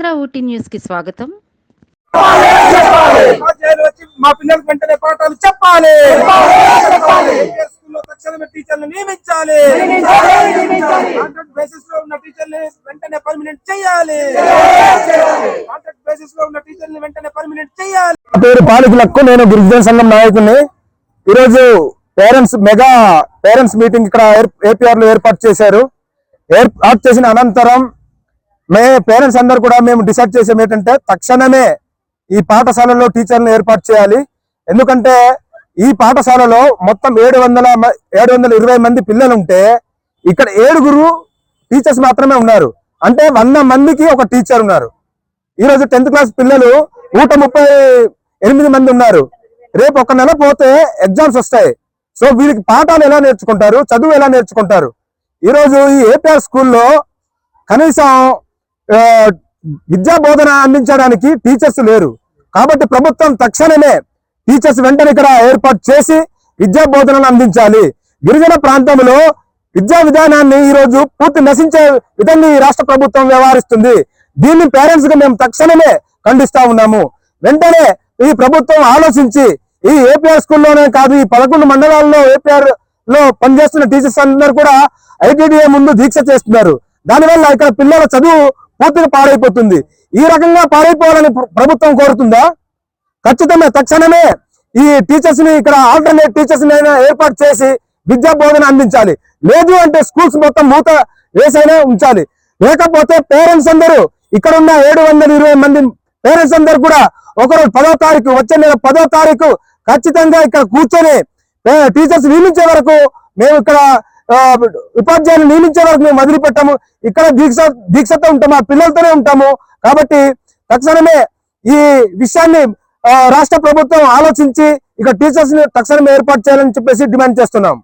మన ఊటీ న్యూస్ కి స్వాగతం. మా పిల్లలకు వెంటనే పాఠాలు చెప్పాలి. స్కూల్లో తక్షణమే టీచర్లు నియమించాలి. కాంట్రాక్ట్ బేసిస్ లో ఉన్న టీచర్లు వెంటనే పర్మినెంట్ చేయాలి. కాంట్రాక్ట్ బేసిస్ లో ఉన్న టీచర్లు వెంటనే పర్మినెంట్ చేయాలి. పేరు పాలకులకు నేను గిరిజన సంఘం నాయకుని. ఈరోజు మెగా పేరెంట్స్ మీటింగ్ ఇక్కడ ఏపీఆర్ లో ఏర్పాటు చేశారు. ఏర్పాటు చేసిన అనంతరం పేరెంట్స్ అందరూ కూడా మేము డిసైడ్ చేసాం ఏంటంటే తక్షణమే ఈ పాఠశాలలో టీచర్లను ఏర్పాటు చేయాలి. ఎందుకంటే ఈ పాఠశాలలో మొత్తం 720 మంది పిల్లలు ఉంటే ఇక్కడ 7 టీచర్స్ మాత్రమే ఉన్నారు. అంటే 100 మందికి ఒక టీచర్ ఉన్నారు. ఈరోజు 10th క్లాస్ పిల్లలు 138 మంది ఉన్నారు. రేపు ఒక నెల పోతే ఎగ్జామ్స్ వస్తాయి. సో వీరికి పాఠాలు ఎలా నేర్చుకుంటారు, చదువు ఎలా నేర్చుకుంటారు? ఈరోజు ఈ ఏపీఆర్ స్కూల్లో కనీసం విద్యా బోధన అందించడానికి టీచర్స్ లేరు. కాబట్టి ప్రభుత్వం తక్షణమే టీచర్స్ వెంటనే ఇక్కడ ఏర్పాటు చేసి విద్యా బోధనలు అందించాలి. గిరిజన ప్రాంతంలో విద్యా విధానాన్ని ఈరోజు పూర్తి నశించే విధంగా ఈ రాష్ట్ర ప్రభుత్వం వ్యవహరిస్తుంది. దీన్ని పేరెంట్స్ గా మేము తక్షణమే ఖండిస్తా ఉన్నాము. వెంటనే ఈ ప్రభుత్వం ఆలోచించి ఈ ఏపీఆర్ స్కూల్లోనే కాదు, ఈ 11 మండలాల్లో ఏపీఆర్ లో పనిచేస్తున్న టీచర్స్ అందరూ కూడా ఐటీడీఏ ముందు దీక్ష చేస్తున్నారు. దానివల్ల ఇక్కడ పిల్లల చదువు పూర్తిగా పాడైపోతుంది. ఈ రకంగా పాడైపోవాలని ప్రభుత్వం కోరుతుందా? ఖచ్చితంగా తక్షణమే ఈ టీచర్స్ ని ఇక్కడ ఆల్టర్నేట్ టీచర్స్ ఏర్పాటు చేసి విద్యా బోధన అందించాలి. లేదు అంటే స్కూల్స్ మొత్తం మూత వేసైనా ఉంచాలి. లేకపోతే పేరెంట్స్ అందరూ ఇక్కడ ఉన్న 720 మంది పేరెంట్స్ అందరూ కూడా ఒకరోజు 10వ తారీఖు, వచ్చే నెల 10వ తారీఖు ఖచ్చితంగా ఇక్కడ కూర్చొని టీచర్స్ నియమించే వరకు మేము ఇక్కడ ఉపాధ్యాయులు నియమించే వరకు మేము వదిలిపెట్టాము. ఇక్కడ దీక్షతో ఉంటాము, ఆ పిల్లలతోనే ఉంటాము. కాబట్టి తక్షణమే ఈ విషయాన్ని రాష్ట్ర ప్రభుత్వం ఆలోచించి ఇక్కడ టీచర్స్ ని తక్షణమే ఏర్పాటు చేయాలని చెప్పేసి డిమాండ్ చేస్తున్నాం.